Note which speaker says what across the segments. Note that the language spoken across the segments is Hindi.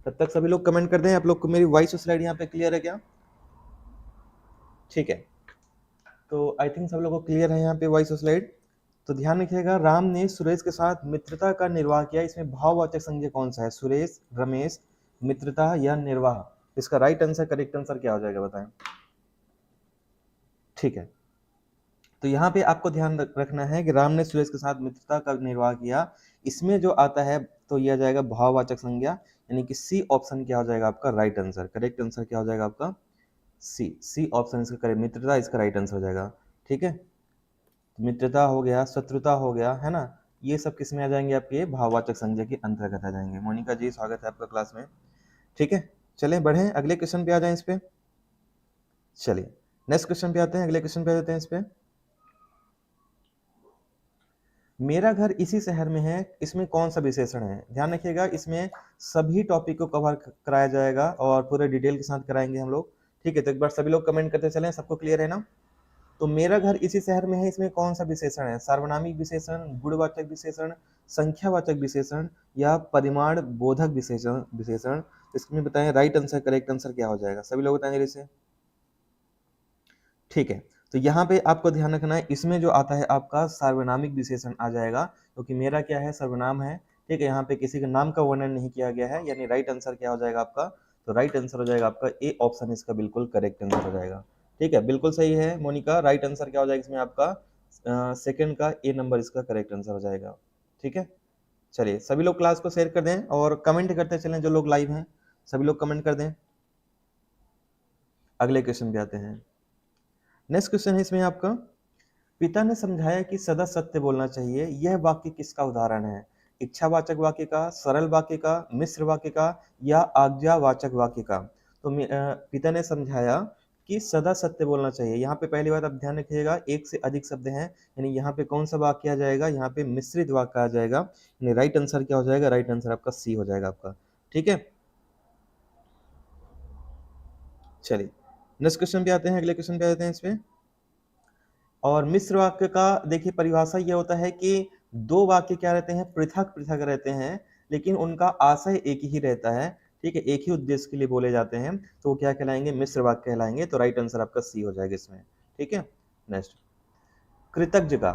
Speaker 1: तब तक सभी लोग कमेंट कर दें। आप लोग को मेरी वॉइस स्लाइड यहाँ पे क्लियर है क्या? ठीक है, तो आई थिंक सब लोगों को क्लियर है यहाँ पे वॉइस स्लाइड। तो ध्यान रखिएगा, राम ने सुरेश के साथ मित्रता का निर्वाह किया। इसमें भाववाचक संज्ञा कौन सा है? सुरेश, रमेश, मित्रता या निर्वाह? इसका राइट आंसर, करेक्ट आंसर क्या हो जाएगा बताएं। ठीक है, तो यहाँ पे आपको ध्यान रखना है कि राम ने सुरेश के साथ मित्रता का निर्वाह किया। इसमें जो आता है तो यह जाएगा भाववाचक संज्ञा, यानी कि सी ऑप्शन क्या हो जाएगा आपका राइट आंसर। करेक्ट आंसर क्या हो जाएगा आपका? सी ऑप्शन इसका करेक्ट, मित्रता इसका राइट आंसर हो जाएगा। ठीक है, मित्रता हो गया, शत्रुता हो गया, है ना, ये सब किस में आ जाएंगे? आपके भाववाचक संज्ञा के अंतर्गत आ जाएंगे। मोनिका जी स्वागत है आपका क्लास में। ठीक है, चलें बढ़ें, अगले क्वेश्चन पे आ जाएं इस पे। चलिए नेक्स्ट क्वेश्चन पे आते हैं, अगले क्वेश्चन पे आ जाते हैं इस पे। मेरा घर इसी शहर में है, इसमें कौन सा विशेषण है? ध्यान रखिएगा, इसमें सभी टॉपिक को कवर कराया जाएगा और पूरे डिटेल के साथ कराएंगे हम लोग। ठीक है, तो एक बार सभी लोग कमेंट करते चलें, सबको क्लियर है ना? तो मेरा घर इसी शहर में है, इसमें कौन सा विशेषण है? सार्वनामिक विशेषण, गुणवाचक विशेषण, संख्यावाचक विशेषण या परिमाण बोधक विशेषण? इसमें बताएं राइट आंसर, करेक्ट आंसर क्या हो जाएगा? सभी लोग बताएंगे जैसे। ठीक है, तो यहाँ पे आपको ध्यान रखना है, इसमें जो आता है आपका सार्वनामिक विशेषण आ जाएगा, क्योंकि मेरा क्या है? सर्वनाम है। ठीक है, यहाँ पे किसी के नाम का वर्णन नहीं किया गया है, यानी राइट आंसर क्या हो जाएगा आपका? तो राइट आंसर हो जाएगा आपका ए ऑप्शन, इसका बिल्कुल करेक्ट आंसर हो जाएगा। ठीक है, बिल्कुल सही है मोनिका, राइट आंसर क्या हो जाएगा इसमें आपका? सेकंड का ए नंबर इसका करेक्ट आंसर हो जाएगा। ठीक है, चलिए सभी लोग क्लास को शेयर कर दें और कमेंट करते चलें, जो लोग लाइव हैं सभी लोग कमेंट कर दें। अगले क्वेश्चन पे आते हैं। नेक्स्ट क्वेश्चन है इसमें आपका, पिता ने समझाया कि सदा सत्य बोलना चाहिए, यह वाक्य किसका उदाहरण है? इच्छावाचक वाक्य का, सरल वाक्य का, मिश्र वाक्य का या आज्ञावाचक वाक्य का? तो पिता ने समझाया कि सदा सत्य बोलना चाहिए। यहाँ पे पहली बात आप ध्यान रखिएगा, एक से अधिक शब्द हैं, यानी यहाँ पे कौन सा वाक्य आ जाएगा? यहाँ पे मिश्रित वाक्य आ जाएगा, यानी राइट आंसर क्या हो जाएगा? राइट आंसर आपका सी हो जाएगा आपका। ठीक है, चलिए नेक्स्ट क्वेश्चन पे आते हैं, अगले क्वेश्चन पे आते हैं इस पे। और मिश्र वाक्य का देखिए परिभाषा ये होता है कि दो वाक्य क्या रहते हैं? पृथक पृथक रहते हैं, लेकिन उनका आशय एक ही रहता है। ठीक है, एक ही उद्देश्य के लिए बोले जाते हैं, तो वो क्या कहलाएंगे? मिश्र वाक्य कहलाएंगे। तो राइट आंसर आपका सी हो जाएगा इसमें। ठीक है, नेक्स्ट, कृतज्ञ का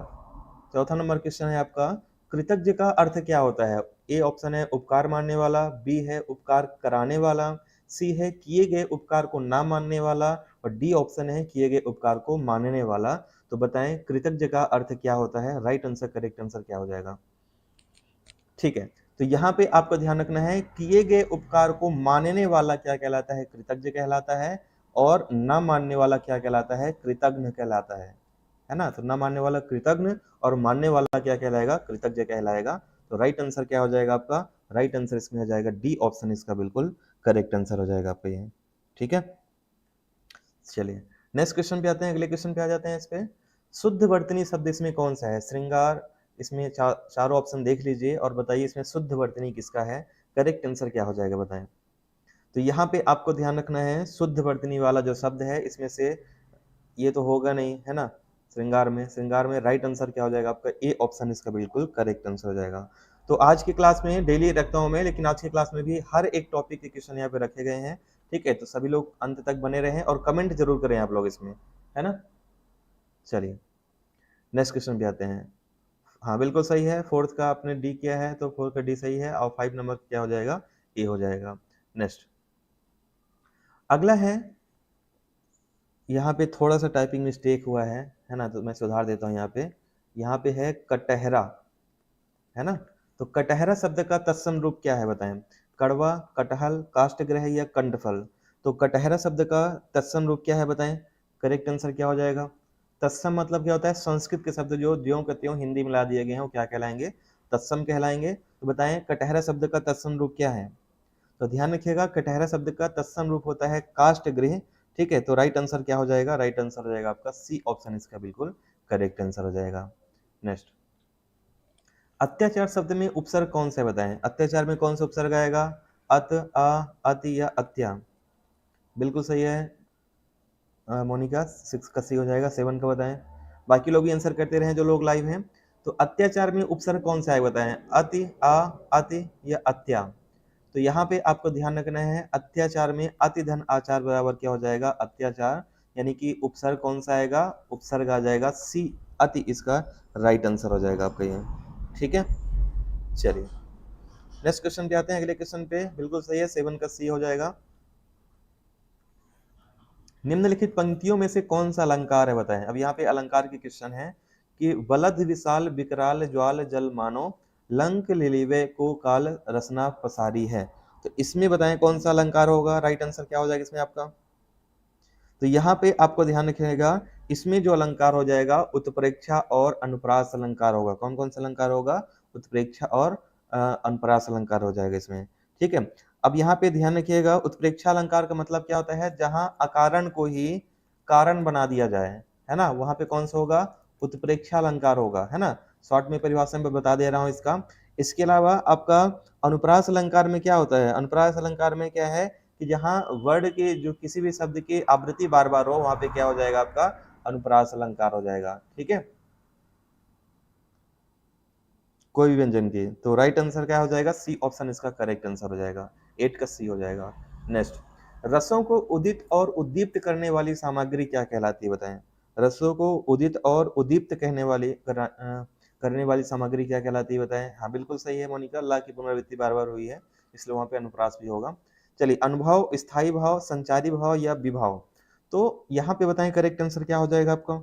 Speaker 1: चौथा नंबर क्वेश्चन है आपका, कृतज्ञ का अर्थ क्या होता है? ए ऑप्शन है उपकार मानने वाला, बी है उपकार कराने वाला, सी है किए गए उपकार को ना मानने वाला और डी ऑप्शन है किए गए उपकार को मानने वाला। तो बताएं कृतज्ञ का अर्थ क्या होता है? राइट आंसर, करेक्ट आंसर क्या हो जाएगा? ठीक है, तो यहाँ पे आपको ध्यान रखना है, किए गए उपकार को मानने वाला क्या कहलाता है? कृतज्ञ कहलाता है। और न मानने वाला क्या कहलाता है? कृतज्ञ कहलाता है ना? तो न मानने वाला कृतज्ञ और मानने वाला क्या कहलाएगा? कृतज्ञ कहलाएगा। तो राइट आंसर क्या हो जाएगा आपका? राइट आंसर इसमें हो जाएगा डी ऑप्शन, इसका बिल्कुल करेक्ट आंसर हो जाएगा आपका ये। ठीक है, चलिए नेक्स्ट क्वेश्चन पे आते हैं, अगले क्वेश्चन पे आ जाते हैं इस पे। शुद्ध वर्तनी शब्द इसमें कौन सा है? श्रृंगार, इसमें चारों ऑप्शन देख लीजिए और बताइए इसमें शुद्ध वर्तनी किसका है? करेक्ट आंसर क्या हो जाएगा बताएं। तो यहाँ पे आपको ध्यान रखना है, शुद्ध वर्तनी वाला जो शब्द है इसमें से ये तो होगा नहीं, है ना? श्रृंगार में राइट आंसर क्या हो जाएगा आपका? ए ऑप्शन इसका बिल्कुल करेक्ट आंसर हो जाएगा। तो आज की क्लास में डेली रखता हूं मैं, लेकिन आज की क्लास में भी हर एक टॉपिक के क्वेश्चन यहाँ पे रखे गए हैं। ठीक है, तो सभी लोग अंत तक बने रहें और कमेंट जरूर करें आप लोग इसमें, है ना? चलिए नेक्स्ट क्वेश्चन पे आते हैं। हाँ बिल्कुल सही है, फोर्थ का आपने डी किया है तो फोर्थ का डी सही है और 5 नंबर क्या हो जाएगा? ए हो जाएगा। नेक्स्ट, अगला है, यहाँ पे थोड़ा सा टाइपिंग मिस्टेक हुआ है ना? तो मैं सुधार देता हूँ। यहाँ पे है कटहरा, है ना? तो कटहरा शब्द का तत्सम रूप क्या है बताएं? कड़वा, कटहल, काष्ठग्रह या कंडफल? तो कटहरा शब्द का तत्सम रूप क्या है बताएं? करेक्ट आंसर क्या हो जाएगा? तत्सम मतलब क्या होता है? संस्कृत के शब्द जो ज्यों के त्यों हिंदी में ला दिए गए हैं वो क्या कहलाएंगे? तत्सम कहलाएंगे। तो बताएं कटहरा शब्द का तत्सम रूप क्या है? तो ध्यान रखिएगा, कटहरा शब्द का तत्सम रूप होता है काष्ठगृह। ठीक है, तो राइट आंसर क्या हो जाएगा? राइट आंसर हो जाएगा आपका सी ऑप्शन, इसका बिल्कुल करेक्ट आंसर हो जाएगा। नेक्स्ट, अत्याचार शब्द में उपसर्ग कौन सा है बताएं? अत्याचार में कौन सा उपसर्ग आएगा? अत, अ, अति या अत्या? बिल्कुल सही है मोनिका, 6 का सी हो जाएगा, 7 का बताएं। बाकी लोग भी आंसर करते रहे जो लोग लाइव हैं। तो अत्याचार में उपसर्ग कौन सा है बताएं? अति, अ, अति या अत्या? तो यहाँ पे आपको ध्यान रखना है, अत्याचार में अति धन आचार बराबर क्या हो जाएगा, अत्याचार, यानी कि उपसर्ग कौन सा आएगा, उपसर्ग आ जाएगा सी, अति इसका राइट आंसर हो जाएगा आपका ये। ठीक है, चलिए नेक्स्ट क्वेश्चन पे आते हैं, अगले क्वेश्चन पे। बिल्कुल सही है, 7 का सी हो जाएगा। निम्नलिखित पंक्तियों में से कौन सा अलंकार है बताएं। अब यहाँ पे अलंकार की क्वेश्चन है कि वलद विशाल विकराल ज्वाल जल मानो, लंक लिलिवे को काल रसना पसारी है। तो इसमें बताएं कौन सा अलंकार होगा, राइट आंसर क्या हो जाएगा इसमें आपका। तो यहाँ पे आपको ध्यान रखिएगा, इसमें जो अलंकार हो जाएगा उत्प्रेक्षा और अनुप्रास अलंकार होगा। कौन कौन सा अलंकार होगा, उत्प्रेक्षा और अनुप्रास अलंकार हो जाएगा इसमें। ठीक है, अब यहाँ पे ध्यान रखिएगा, उत्प्रेक्षा अलंकार का मतलब क्या होता है, जहां अकारण को ही कारण बना दिया जाए, है ना, वहां पे कौन सा होगा, उत्प्रेक्षा अलंकार होगा, है ना। शॉर्ट में परिभाषा में बता दे रहा हूं इसका। इसके अलावा आपका अनुप्रास अलंकार में क्या होता है, अनुप्रास अलंकार में क्या है कि जहां वर्ड के जो किसी भी शब्द की आवृत्ति बार बार हो, वहां पे क्या हो जाएगा आपका अनुप्रास अलंकार हो जाएगा। ठीक है, कोई भी व्यंजन की। तो राइट आंसर क्या हो जाएगा, सी ऑप्शन इसका करेक्ट आंसर हो जाएगा, 8 का सी हो जाएगा। नेक्स्ट, रसों को उदित और उद्दीप्त करने वाली सामग्री क्या कहलाती है बताएं। रसों को उदित और उद्दीप्त करने वाली सामग्री क्या कहलाती है बताएं। हाँ बिल्कुल सही है मोनिका, ला की पुनरावृत्ति बार बार हुई है, इसलिए वहां पे अनुप्रास भी होगा। चलिए, अनुभव, स्थायी भाव, संचारी भाव या विभाव। तो यहाँ पे बताएं करेक्ट आंसर क्या हो जाएगा आपका।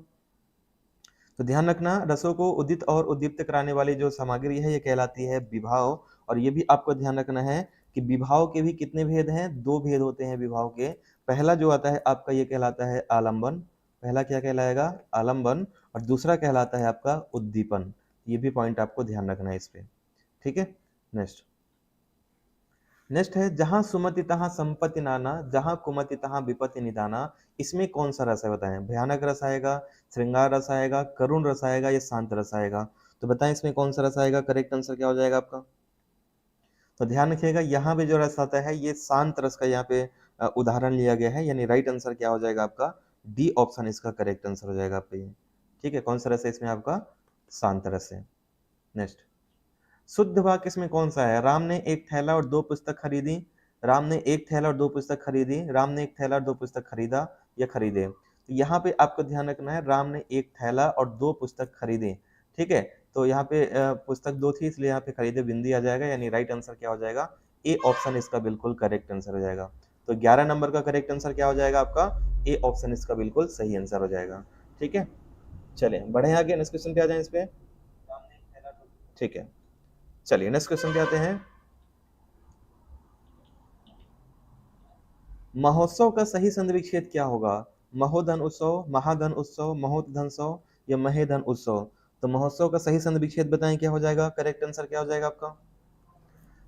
Speaker 1: तो ध्यान रखना, रसों को उदित और उद्दीप्त कराने वाली जो सामग्री है ये कहलाती है विभाव। और ये भी आपको ध्यान रखना है कि विभाव के भी कितने भेद हैं, 2 भेद होते हैं विभाव के। पहला जो आता है आपका ये कहलाता है आलंबन, पहला क्या कहलाएगा, आलंबन, और दूसरा कहलाता है आपका उद्दीपन। ये भी पॉइंट आपको ध्यान रखना है इस पे। ठीक है, नेक्स्ट, नेक्स्ट है, जहां सुमति तहां संपत्ति नाना, जहां कुमति तहां विपत्ति निदाना। इसमें कौन सा रस है बताएं, भयानक रस आएगा, श्रृंगार रस आएगा, करुण रस आएगा या शांत रस आएगा। तो बताएं इसमें कौन सा रस आएगा, करेक्ट आंसर क्या हो जाएगा आपका। तो ध्यान रखिएगा, यहाँ पे जो रस आता है ये शांत रस का यहाँ पे उदाहरण लिया गया है, यानी राइट आंसर क्या हो जाएगा आपका, डी ऑप्शन इसका करेक्ट आंसर हो जाएगा आपका ये। ठीक है, कौन सा रस है इसमें आपका, शांत रस है। नेक्स्ट, शुद्ध वाक्य इसमें कौन सा है, राम ने एक थैला और 2 पुस्तक खरीदी, राम ने एक थैला और 2 पुस्तक खरीदी, राम ने एक थैला और 2 पुस्तक खरीदा या खरीदे। तो यहाँ पे आपको ध्यान रखना है, राम ने एक थैला और 2 पुस्तक खरीदे। ठीक है, तो यहाँ पे पुस्तक 2 थी इसलिए यहाँ पे खरीदे बिंदी आ जाएगा, यानी राइट आंसर क्या हो जाएगा, ए ऑप्शन इसका बिल्कुल करेक्ट आंसर हो जाएगा। तो 11 नंबर का करेक्ट आंसर क्या हो जाएगा आपका, ए ऑप्शन इसका बिल्कुल सही आंसर हो जाएगा। ठीक है, चलिए बढ़े आगे, नेक्स्ट क्वेश्चन पे आ जाए इस पे। ठीक है, चलिए नेक्स्ट क्वेश्चन पे आते हैं। महोत्सव का सही संधि विच्छेद क्या होगा, महोधन उत्सव, महाधन उत्सव, महोधनोत्सव या महेधन उत्सव। तो महोत्सव का सही संधि विच्छेद बताएं क्या हो जाएगा, करेक्ट आंसर क्या हो जाएगा आपका।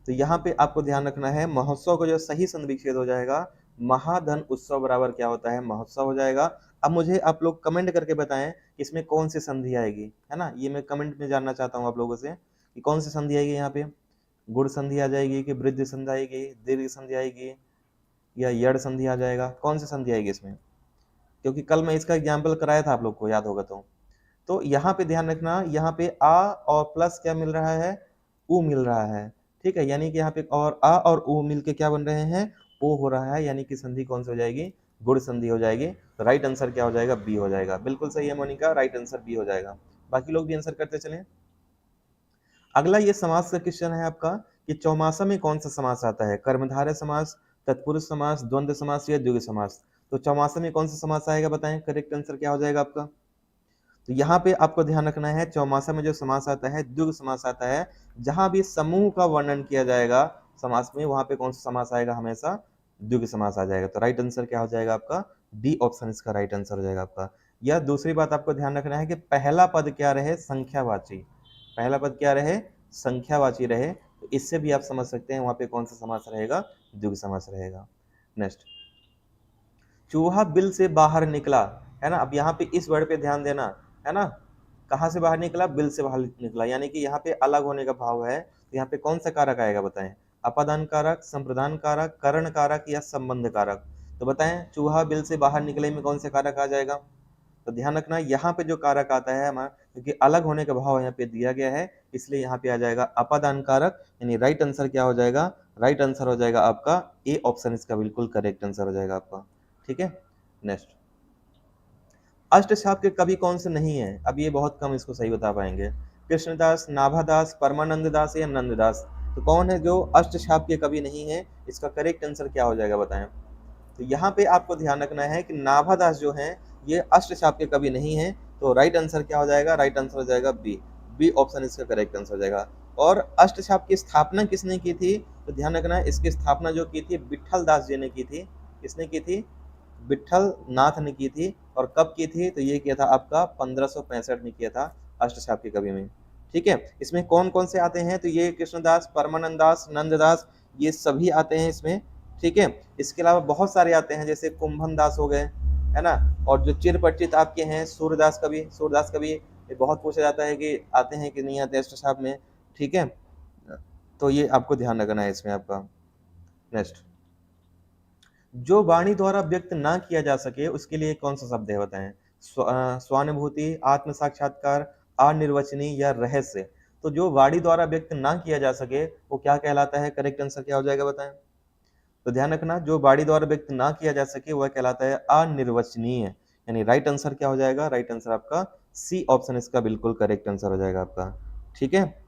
Speaker 1: तो यहाँ पे आपको ध्यान रखना है, महोत्सव का जो सही संधि विच्छेद हो जाएगा, महाधन उत्सव बराबर क्या होता है, महोत्सव हो जाएगा। अब मुझे आप लोग कमेंट करके बताएं इसमें कौन सी संधि आएगी, है ना, ये मैं कमेंट में जानना चाहता हूँ आप लोगों से कि कौन सी संधि आएगी यहाँ पे। गुण संधि आ जाएगी कि वृद्धि संधि आएगी, दीर्घ संधि आएगी या यड़ संधि आ जाएगा, कौन सी संधि आएगी इसमें, क्योंकि कल मैं इसका एग्जाम्पल कराया था आप लोग को, याद होगा तो यहाँ पे ध्यान रखना, यहाँ पे आ और प्लस क्या मिल रहा है, उ मिल रहा है। ठीक है, यानी कि यहाँ पे और आ और उ मिलके क्या बन रहे हैं, ओ हो रहा है, यानी कि संधि कौन सी हो जाएगी, गुण संधि हो जाएगी। तो राइट आंसर क्या हो जाएगा, बी हो जाएगा। बिल्कुल सही है मोनिका, राइट आंसर बी हो जाएगा। बाकी लोग भी आंसर करते चलें। अगला ये समास का क्वेश्चन है आपका कि चौमासा में कौन सा समास आता है, कर्मधारय समास, तत्पुरुष समास, द्वंद्व समास या द्विगु समास। तो चौमासा में कौन सा समास आएगा बताएं, करेक्ट आंसर क्या हो जाएगा आपका। तो यहाँ पे आपको ध्यान रखना है, चौमासा में जो समास आता है द्विगु समास आता है। जहां भी समूह का वर्णन किया जाएगा समास में, वहां पे कौन सा समास आएगा, हमेशा द्विगु समास आ जाएगा। तो राइट आंसर क्या हो जाएगा आपका, डी ऑप्शन इसका राइट आंसर हो जाएगा आपका। या दूसरी बात आपको ध्यान रखना है कि पहला पद क्या रहे, संख्यावाची, पहला पद क्या रहे, संख्यावाची रहे। तो इससे भी आप समझ सकते हैं वहां पे कौन सा समास रहेगा, द्विगु समास रहेगा। नेक्स्ट, चूहा बिल से बाहर निकला, है ना। अब यहाँ पे इस वर्ड पे ध्यान देना, है ना, कहाँ से बाहर निकला, बिल से बाहर निकला, यानी कि यहाँ पे अलग होने का भाव है। तो यहाँ पे कौन सा कारक आएगा बताएं, अपादान कारक, संप्रदान कारक, करण कारक या संबंध कारक। तो बताएं चूहा बिल से बाहर निकले में कौन सा कारक आ जाएगा। तो ध्यान रखना, यहाँ पे जो कारक आता है हमारा, क्योंकि अलग होने का भाव यहाँ पे दिया गया है, इसलिए यहाँ पे आ जाएगा अपादान कारक, यानी राइट आंसर क्या हो जाएगा, राइट आंसर हो जाएगा आपका ए ऑप्शन इसका बिल्कुल करेक्ट आंसर हो जाएगा आपका। ठीक है, नेक्स्ट, अष्टछाप के कवि कौन से नहीं है? अब ये बहुत कम इसको सही बता पाएंगे। कृष्णदास, नाभादास, परमानंद दास या नंददास, तो कौन है जो अष्टछाप के कवि नहीं है? इसका करेक्ट आंसर क्या हो जाएगा बताएं। तो यहाँ पे आपको ध्यान रखना है कि नाभादास जो हैं ये अष्टछाप के कवि नहीं है, तो राइट आंसर क्या हो जाएगा? राइट आंसर हो जाएगा बी, बी ऑप्शन इसका करेक्ट आंसर हो जाएगा। और अष्टछाप की स्थापना किसने की थी? तो ध्यान रखना है, इसकी स्थापना जो की थी विट्ठल दास जी ने की थी। किसने की थी? विट्ठल नाथ ने की थी। और कब की थी? तो ये किया था आपका 1565 में किया था अष्टछाप के कवि में। ठीक है, इसमें कौन कौन से आते हैं? तो ये कृष्णदास, परमानंद दास, नंददास, ये सभी आते हैं इसमें। ठीक है, इसके अलावा बहुत सारे आते हैं, जैसे कुंभन दास हो गए, है ना। और जो चिरपरिचित आपके हैं सूरदास कवि, सूरदास कवि ये बहुत पूछा जाता है कि आते हैं कि नहीं आते अष्टछाप में। ठीक है, तो ये आपको ध्यान रखना है इसमें आपका। नेक्स्ट, जो वाणी द्वारा व्यक्त ना किया जा सके उसके लिए कौन सा शब्द है बताएं। स्वानुभूति, आत्म साक्षात्कार, अनिर्वचनीय या रहस्य। तो जो वाणी द्वारा व्यक्त ना किया जा सके वो क्या कहलाता है? करेक्ट आंसर क्या हो जाएगा बताएं। तो ध्यान रखना, जो वाणी द्वारा व्यक्त ना किया जा सके वह कहलाता है अनिर्वचनीय, यानी राइट आंसर क्या हो जाएगा? राइट आंसर आपका सी ऑप्शन इसका बिल्कुल करेक्ट आंसर हो जाएगा आपका। ठीक है,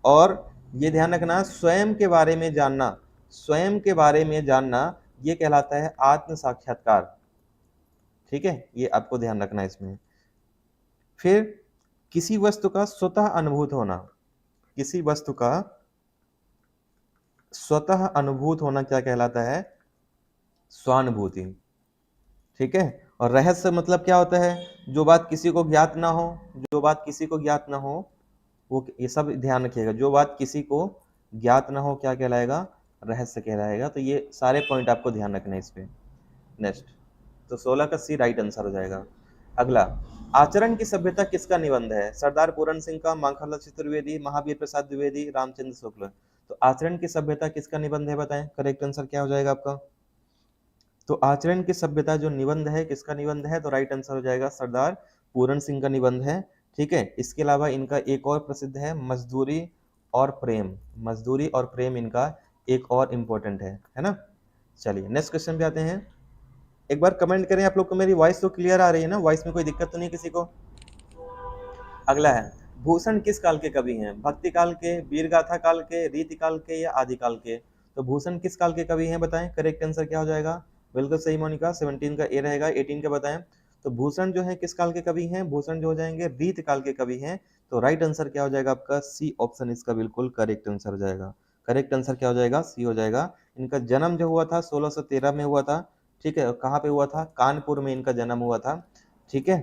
Speaker 1: और ये ध्यान रखना, स्वयं के बारे में जानना, स्वयं के बारे में जानना ये कहलाता है आत्म साक्षात्कार। ठीक है, ये आपको ध्यान रखना है इसमें। फिर किसी वस्तु का स्वतः अनुभूत होना, किसी वस्तु का स्वतः अनुभूत होना क्या कहलाता है? स्वानुभूति। ठीक है, और रहस्य मतलब क्या होता है? जो बात किसी को ज्ञात ना हो, जो बात किसी को ज्ञात ना हो वो, ये सब ध्यान रखिएगा, जो बात किसी को ज्ञात ना हो क्या कहलाएगा? रहस्य कहलाएगा। तो ये सारे पॉइंट आपको ध्यान रखना है इस पे। नेक्स्ट, तो 16 का सी राइट आंसर हो जाएगा। अगला, आचरण की सभ्यता किसका निबंध है? सरदार पूरन सिंह का, माखनलाल चतुर्वेदी, महावीर प्रसाद द्विवेदी, रामचंद्र शुक्ल। तो आचरण की सभ्यता किसका निबंध है बताएं, करेक्ट आंसर क्या हो जाएगा आपका। तो आचरण की सभ्यता जो निबंध है किसका निबंध है? तो राइट आंसर हो जाएगा सरदार पूरन सिंह का निबंध है। ठीक है, इसके अलावा इनका एक और प्रसिद्ध है मजदूरी और प्रेम, मजदूरी और प्रेम इनका एक और इम्पोर्टेंट है ना। चलिए नेक्स्ट क्वेश्चन पे आते हैं। एक बार कमेंट करें आप लोग को मेरी वॉइस तो क्लियर आ रही है ना, वॉइस में कोई दिक्कत तो नहीं किसी को। अगला है, भूषण किस काल के कवि हैं? भक्ति काल के, वीर गाथा काल के, रीति काल के या आदि काल के? तो भूषण किस काल के कवि हैं बताएं, करेक्ट आंसर क्या हो जाएगा? बिल्कुल सही मोनिका, 17 का ए रहेगा, 18 का बताएं। तो भूषण जो है किस काल के कवि हैं? भूषण जो हो जाएंगे रीत काल के कवि हैं। तो राइट आंसर क्या हो जाएगा आपका? सी ऑप्शन इसका बिल्कुल करेक्ट आंसर हो जाएगा। करेक्ट आंसर क्या हो जाएगा? सी हो जाएगा। इनका जन्म जो हुआ था 1613 में हुआ था। ठीक है, कहाँ पे हुआ था? कानपुर में इनका जन्म हुआ था। ठीक है,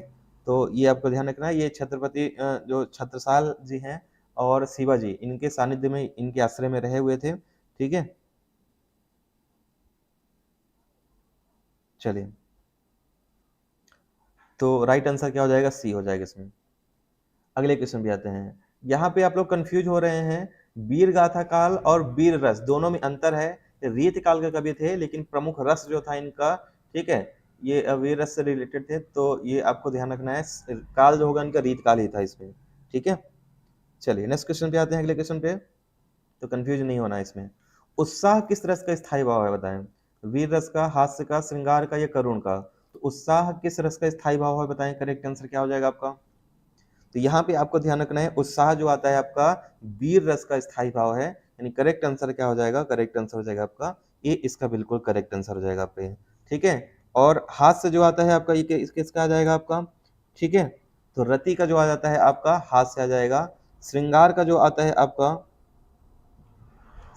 Speaker 1: तो ये आपको ध्यान रखना है। ये छत्रपति जो छत्रसाल जी हैं और शिवाजी इनके सानिध्य में, इनके आश्रय में रहे हुए थे। ठीक है, चलिए, तो राइट आंसर क्या हो जाएगा? सी हो जाएगा इसमें। अगले क्वेश्चन पे आते हैं। यहाँ पे आप लोग कंफ्यूज हो रहे हैं, वीर गाथा काल और वीर रस दोनों में अंतर है। रीत काल के कवि थे लेकिन प्रमुख रस जो था इनका, ठीक है, ये वीर रस से रिलेटेड थे। तो ये आपको ध्यान रखना है, काल जो होगा इनका रीत काल ही था इसमें। ठीक है, चलिए नेक्स्ट क्वेश्चन पे आते हैं, अगले क्वेश्चन पे। तो कंफ्यूज नहीं होना है इसमें। उत्साह किस रस का स्थायी भाव है बताएं? वीर रस का, हास्य का, श्रृंगार का या करुण का? तो उत्साह किस रस का स्थायी भाव है बताएं, करेक्ट आंसर क्या हो जाएगा आपका? तो यहाँ पे आपको ध्यान रखना है, उत्साह जो आता है आपका वीर रस का स्थायी भाव है, यानी करेक्ट आंसर क्या हो जाएगा? करेक्ट आंसर हो जाएगा आपका ये, इसका बिल्कुल करेक्ट आंसर हो जाएगा आपका। ठीक है, और हास्य जो आता है आपका ये किसका आ जाएगा आपका? ठीक है, तो रति का जो आ जाता है आपका हास्य आ जाएगा। श्रृंगार का जो आता है आपका,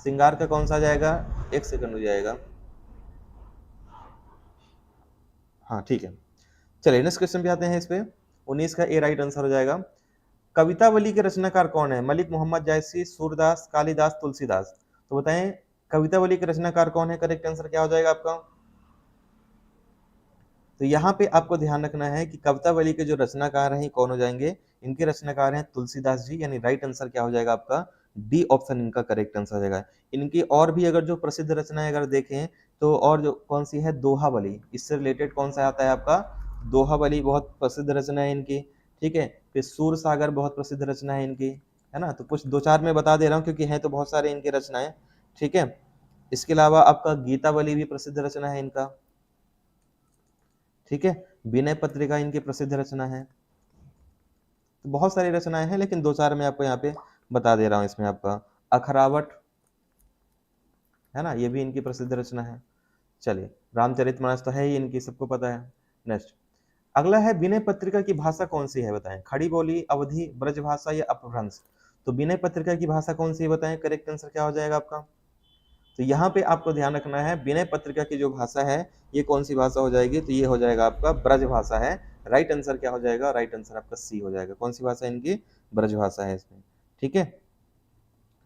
Speaker 1: श्रृंगार का कौन सा आ जाएगा? एक सेकंड हो जाएगा। हाँ ठीक है, चलिए नेक्स्ट क्वेश्चन पे आते हैं इस पे। 19 का ए राइट आंसर हो जाएगा। कवितावली के रचनाकार कौन है? मलिक मोहम्मद जायसी, सूरदास, कालिदास, तुलसीदास। तो बताएं कवितावली के रचनाकार कौन है? करेक्ट आंसर क्या हो जाएगा आपका? तो यहाँ पे आपको ध्यान रखना है कि कवितावली के जो रचनाकार हैं कौन हो जाएंगे? इनके रचनाकार हैं तुलसीदास जी, यानी राइट आंसर क्या हो जाएगा आपका? डी ऑप्शन इनका करेक्ट आंसर हो जाएगा। इनकी और भी अगर जो प्रसिद्ध रचनाएं अगर देखें तो और जो कौन सी है, दोहावली, इससे रिलेटेड कौन सा आता है आपका? दोहावली बहुत प्रसिद्ध रचना है इनकी। ठीक है, फिर सूर सागर बहुत प्रसिद्ध रचना है इनकी, है ना। तो कुछ दो चार मैं बता दे रहा हूँ क्योंकि हैं तो बहुत सारे इनके रचनाएं। ठीक है, इसके अलावा आपका गीतावली भी प्रसिद्ध रचना है इनका, ठीक है। विनय पत्रिका इनकी प्रसिद्ध रचना है। तो बहुत सारी रचनाएं हैं, लेकिन दो चार मैं आपको यहाँ पे बता दे रहा हूँ। इसमें आपका अखरावट है ना, ये भी इनकी प्रसिद्ध रचना है। चलिए, रामचरितमानस तो है ही इनकी, सबको पता है। नेक्स्ट, अगला है विनय पत्रिका की भाषा कौन सी है बताएं, खड़ी बोली, अवधी, ब्रजभाषा या अपभ्रंश। तो विनय पत्रिका की भाषा कौन सी है बताएं, करेक्ट आंसर क्या हो जाएगा आपका। तो यहाँ पे आपको ध्यान रखना है, विनय पत्रिका की जो भाषा है ये कौन सी भाषा हो जाएगी, तो ये हो जाएगा आपका ब्रज भाषा है। राइट आंसर क्या हो जाएगा, राइट आंसर आपका सी हो जाएगा। कौन सी भाषा इनकी, ब्रज भाषा है इसमें, ठीक है।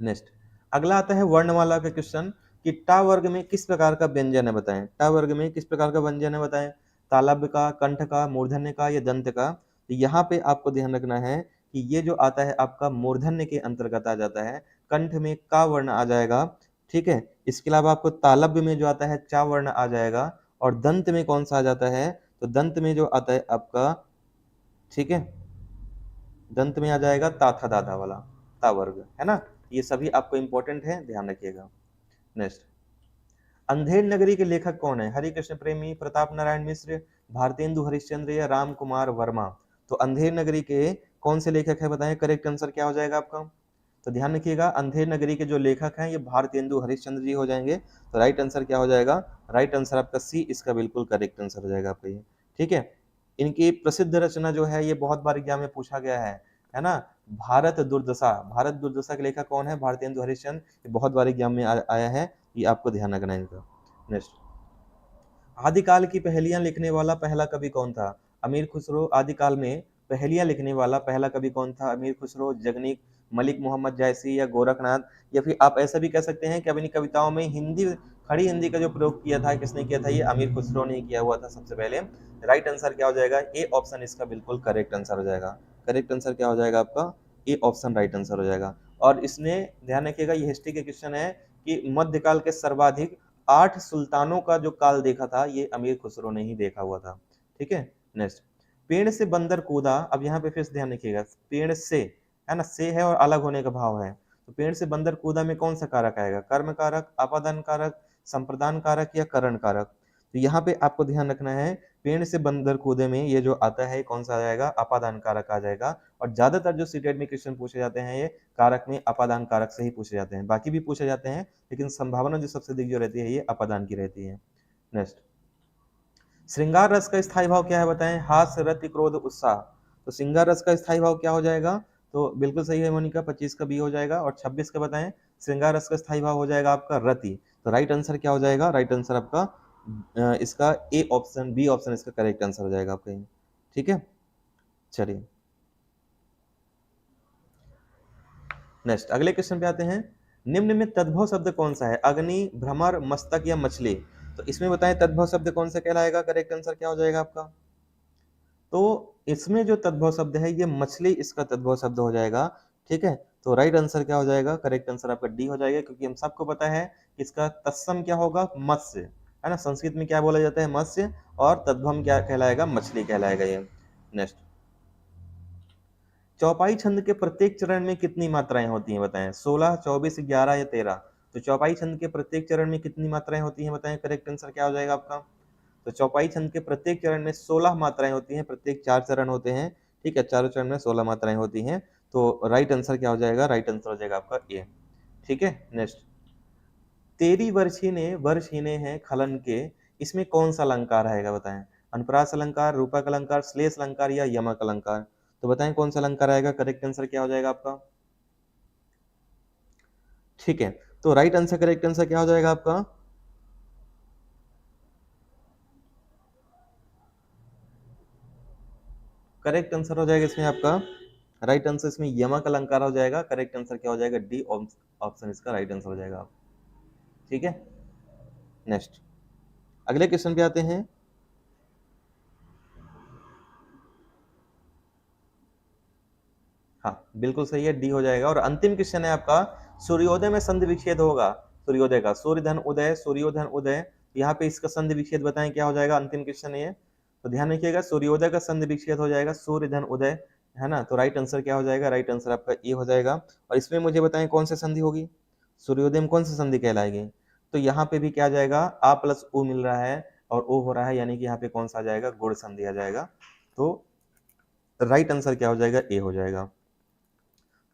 Speaker 1: नेक्स्ट, अगला आता है वर्णमाला का क्वेश्चन कि टा वर्ग में किस प्रकार का व्यंजन है बताएं, टा वर्ग में किस प्रकार का व्यंजन है बताएं, तालव्य का, कंठ का, मूर्धन्य का या दंत का। तो यहाँ पे आपको ध्यान रखना है कि ये जो आता है आपका मूर्धन्य के अंतर्गत आ जाता है, कंठ में का वर्ण आ जाएगा, ठीक है। इसके अलावा आपको तालव्य में जो आता है चा वर्ण आ जाएगा, और दंत में कौन सा आ जाता है, तो दंत में जो आता है आपका, ठीक है, दंत में आ जाएगा ता था दादा वाला ता वर्ग, है ना। ये सभी आपको इंपॉर्टेंट है, ध्यान रखिएगा। नेक्स्ट, अंधेर नगरी के लेखक कौन है, हरिकृष्ण प्रेमी, प्रताप नारायण मिश्र, भारतेंदु हरिश्चंद्र या राम कुमार वर्मा। तो अंधेर नगरी के कौन से लेखक है बताएं, करेक्ट आंसर क्या हो जाएगा आपका। तो ध्यान रखिएगा, अंधेर नगरी के जो लेखक हैं ये भारतेंदु हरिश्चंद्र जी हो जाएंगे। तो राइट आंसर क्या हो जाएगा, राइट आंसर आपका सी, इसका बिल्कुल करेक्ट आंसर हो जाएगा आपका ये, ठीक है। इनकी प्रसिद्ध रचना जो है ये बहुत बार एग्जाम में पूछा गया है ना। भारत दुर्दशा, भारत दुर्दशा के लेखक कौन है, भारतेंदु हरिश्चंद्र, ये बहुत बार एग्जाम में आया है, ये आपको ध्यान रखना है इनका। नेक्स्ट, आदिकाल की पहेलियां लिखने वाला पहला कवि कौन था, अमीर खुसरो। आदिकाल में पहेलियां लिखने वाला पहला कवि कौन था, अमीर खुसरो, जगनीक, मलिक मोहम्मद जायसी या गोरखनाथ। या फिर आप ऐसा भी कह सकते हैं कि अपनी कविताओं में हिंदी, खड़ी हिंदी का जो प्रयोग किया था, किसने किया था, ये अमीर खुसरो ने किया हुआ था सबसे पहले। राइट आंसर क्या हो जाएगा, ए ऑप्शन इसका बिल्कुल करेक्ट आंसर हो जाएगा। करेक्ट आंसर क्या हो जाएगा आपका, ए ऑप्शन राइट आंसर हो जाएगा। और इसने, ध्यान रखिएगा, ये हिस्ट्री के क्वेश्चन है कि मध्यकाल के सर्वाधिक 8 सुल्तानों का जो काल देखा था ये अमीर खुसरो ने ही देखा हुआ था, ठीक है। नेक्स्ट, पेड़ से बंदर कूदा, अब यहाँ पे फिर से ध्यान रखिएगा, पेड़ से है ना, से है और अलग होने का भाव है। तो पेड़ से बंदर कूदा में कौन सा कारक आएगा, कर्म कारक, आपादान कारक, संप्रदान कारक या करण कारक। तो यहाँ पे आपको ध्यान रखना है, पेड़ से बंदर कूदे में ये जो आता है कौन सा आ जाएगा, अपादान कारक आ जाएगा। और ज्यादातर जो सीटेट में क्वेश्चन पूछे जाते हैं ये कारक में अपादान कारक से ही पूछे जाते हैं, बाकी भी पूछे जाते हैं, लेकिन संभावना जो सबसे अधिक जो रहती है ये अपादान की रहती है। नेक्स्ट, श्रृंगार रस का स्थायी भाव क्या है बताएं, हास, रति, क्रोध, उत्साह। तो श्रृंगार रस का स्थायी भाव क्या हो जाएगा, तो बिल्कुल सही है मोनिका, 25 का बी हो जाएगा। और 26 का बताएं, श्रृंगार रस का स्थायी भाव हो जाएगा आपका रति। तो राइट आंसर क्या हो जाएगा, राइट आंसर आपका इसका ए ऑप्शन, बी ऑप्शन इसका करेक्ट आंसर हो जाएगा आपका, ठीक है। चलिए नेक्स्ट, अगले क्वेश्चन पे आते हैं। निम्न में तद्भव शब्द कौन सा है, अग्नि, भ्रमर, मस्तक या मछली। तो इसमें बताएं तद्भव शब्द कौन सा कहलाएगा, करेक्ट आंसर क्या हो जाएगा आपका। तो इसमें जो तद्भव शब्द है ये मछली इसका तद्भव शब्द हो जाएगा, ठीक है। तो राइट आंसर क्या हो जाएगा, करेक्ट आंसर आपका डी हो जाएगा, क्योंकि हम सबको पता है कि इसका तत्सम क्या होगा, मत्स्य, है ना। संस्कृत में क्या बोला जाता है, मत्स्य, और तद्भव क्या कहलाएगा, मछली कहलाएगा ये। नेक्स्ट, चौपाई छंद के प्रत्येक चरण में कितनी मात्राएं होती हैं बताएं, 16, 24, 11 या 13। तो चौपाई छंद के प्रत्येक चरण में कितनी मात्राएं होती हैं बताएं, करेक्ट आंसर क्या हो जाएगा आपका। तो चौपाई छंद के प्रत्येक चरण में 16 मात्राएं होती हैं, प्रत्येक 4 चरण होते हैं, ठीक है, चारों चरण में 16 मात्राएं होती हैं। तो राइट आंसर क्या हो जाएगा, राइट आंसर हो जाएगा आपका ए, ठीक है। नेक्स्ट, तेरी वर्षहीने हैं खलन के, इसमें कौन सा अलंकार रहेगा बताएं, अनुप्रास अलंकार, रूपक अलंकार, श्लेष अलंकार या यमक अलंकार। तो बताएं कौन सा अलंकार आएगा, करेक्ट आंसर क्या हो जाएगा आपका, ठीक है। तो राइट आंसर, करेक्ट आंसर क्या हो जाएगा आपका, करेक्ट आंसर हो जाएगा इसमें आपका, राइट आंसर इसमें यमक अलंकार हो जाएगा। करेक्ट आंसर क्या हो जाएगा, डी ऑप्शन इसका राइट आंसर हो जाएगा, ठीक है। नेक्स्ट, अगले क्वेश्चन पे आते हैं। हाँ बिल्कुल सही है, डी हो जाएगा। और अंतिम क्वेश्चन है आपका, सूर्योदय में संधि विच्छेद होगा, सूर्योदय का, सूर्यधन उदय, सूर्योधन उदय, यहाँ पे इसका संधि विच्छेद बताएं क्या हो जाएगा, अंतिम क्वेश्चन है ये। तो ध्यान रखिएगा, सूर्योदय का संधि विच्छेद हो जाएगा सूर्यधन उदय, है ना। तो राइट आंसर क्या हो जाएगा, राइट आंसर आपका ए हो जाएगा। और इसमें मुझे बताएं कौन सी संधि होगी, सूर्योदय में कौन सी संधि कहलाएगी। तो यहाँ पे भी क्या आ जाएगा, आ प्लस ओ मिल रहा है और ओ हो रहा है, यानी कि यहाँ पे कौन सा आ जाएगा, गुण सम दिया जाएगा। तो राइट आंसर क्या हो जाएगा, ए हो जाएगा।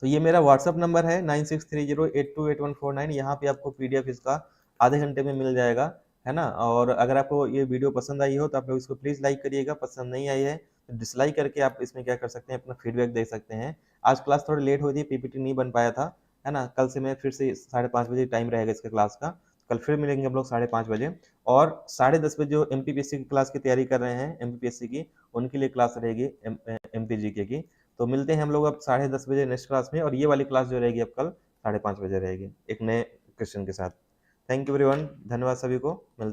Speaker 1: तो ये मेरा व्हाट्सअप नंबर है 9630828149। यहाँ पे आपको पीडीएफ इसका आधे घंटे में मिल जाएगा, है ना। और अगर आपको ये वीडियो पसंद आई हो तो आप लोग इसको प्लीज़ लाइक करिएगा, पसंद नहीं आई है तो डिसलाइक करके आप इसमें क्या कर सकते हैं, अपना फीडबैक दे सकते हैं। आज क्लास थोड़ी लेट हो रही है, पीपीटी नहीं बन पाया था, है ना। कल से मैं फिर से 5:30 बजे टाइम रहेगा इसका क्लास का, कल फिर मिलेंगे हम लोग 5:30 बजे। और 10:30 बजे जो एमपीपीएससी की क्लास की तैयारी कर रहे हैं, एमपीपीएससी की, उनके लिए क्लास रहेगी एमपीजीके की। तो मिलते हैं हम लोग अब 10:30 बजे नेक्स्ट क्लास में, और ये वाली क्लास जो रहेगी अब कल 5:30 बजे रहेगी एक नए क्वेश्चन के साथ। थैंक यू एवरीवन, धन्यवाद सभी को, मिलते हैं।